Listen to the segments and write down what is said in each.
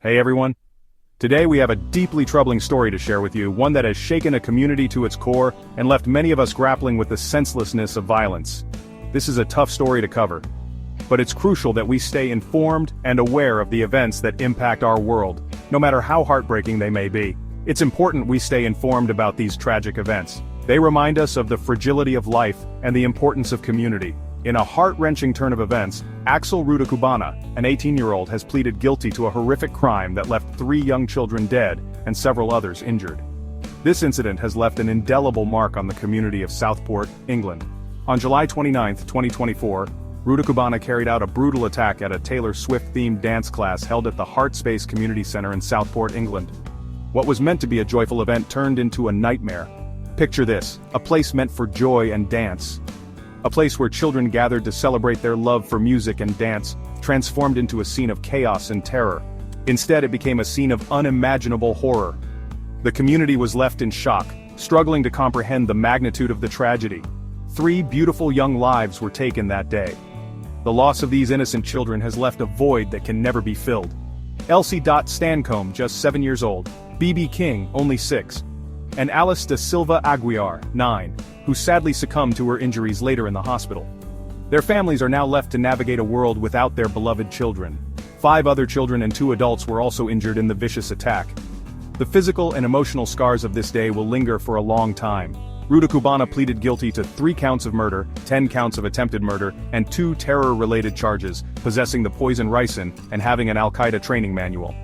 Hey everyone. Today we have a deeply troubling story to share with you, one that has shaken a community to its core and left many of us grappling with the senselessness of violence. This is a tough story to cover, but it's crucial that we stay informed and aware of the events that impact our world, no matter how heartbreaking they may be. It's important we stay informed about these tragic events. They remind us of the fragility of life and the importance of community. In a heart-wrenching turn of events, Axel Rudakubana, an 18-year-old, has pleaded guilty to a horrific crime that left 3 young children dead and several others injured. This incident has left an indelible mark on the community of Southport, England. On July 29, 2024, Rudakubana carried out a brutal attack at a Taylor Swif-themed dance class held at the Heartspace Community Centre in Southport, England. What was meant to be a joyful event turned into a nightmare. Picture this, a place meant for joy and dance. A place where children gathered to celebrate their love for music and dance, transformed into a scene of chaos and terror. Instead, it became a scene of unimaginable horror. The community was left in shock, struggling to comprehend the magnitude of the tragedy. 3 beautiful young lives were taken that day. The loss of these innocent children has left a void that can never be filled. Elsie Stancombe, just 7 years old, B.B. King, only 6, and Alice da Silva Aguiar, 9, who sadly succumbed to her injuries later in the hospital. Their families are now left to navigate a world without their beloved children. 5 other children and 2 adults were also injured in the vicious attack. The physical and emotional scars of this day will linger for a long time. Rudakubana pleaded guilty to 3 counts of murder, 10 counts of attempted murder, and 2 terror-related charges, possessing the poison ricin and having an Al-Qaeda training manual.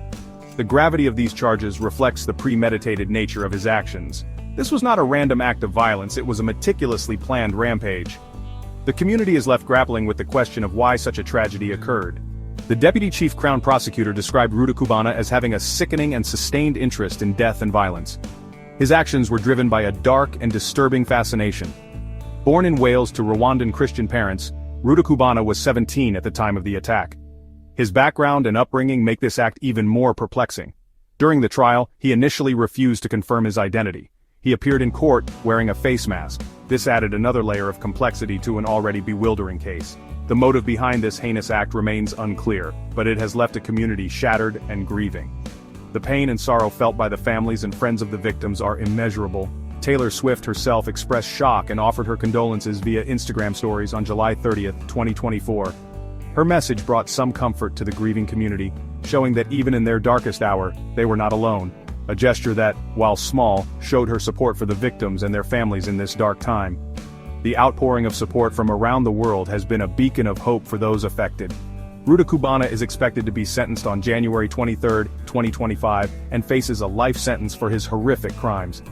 The gravity of these charges reflects the premeditated nature of his actions. This was not a random act of violence, it was a meticulously planned rampage. The community is left grappling with the question of why such a tragedy occurred. The Deputy Chief Crown Prosecutor described Rudakubana as having a sickening and sustained interest in death and violence. His actions were driven by a dark and disturbing fascination. Born in Wales to Rwandan Christian parents, Rudakubana was 17 at the time of the attack. His background and upbringing make this act even more perplexing. During the trial, he initially refused to confirm his identity. He appeared in court wearing a face mask. This added another layer of complexity to an already bewildering case. The motive behind this heinous act remains unclear, but it has left a community shattered and grieving. The pain and sorrow felt by the families and friends of the victims are immeasurable. Taylor Swift herself expressed shock and offered her condolences via Instagram stories on July 30, 2024. Her message brought some comfort to the grieving community, showing that even in their darkest hour, they were not alone. A gesture that, while small, showed her support for the victims and their families in this dark time. The outpouring of support from around the world has been a beacon of hope for those affected. Rudakubana is expected to be sentenced on January 23, 2025, and faces a life sentence for his horrific crimes.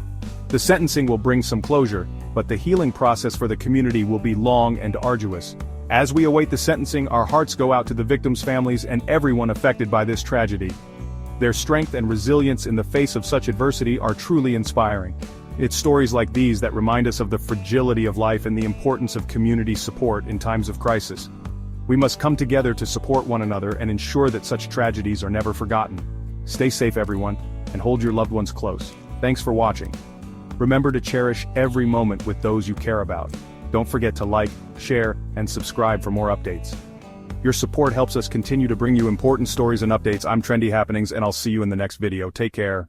The sentencing will bring some closure, but the healing process for the community will be long and arduous. As we await the sentencing, our hearts go out to the victims' families and everyone affected by this tragedy. Their strength and resilience in the face of such adversity are truly inspiring. It's stories like these that remind us of the fragility of life and the importance of community support in times of crisis. We must come together to support one another and ensure that such tragedies are never forgotten. Stay safe everyone, and hold your loved ones close. Thanks for watching. Remember to cherish every moment with those you care about. Don't forget to like, share, and subscribe for more updates. Your support helps us continue to bring you important stories and updates. I'm Trendy Happenings, and I'll see you in the next video. Take care.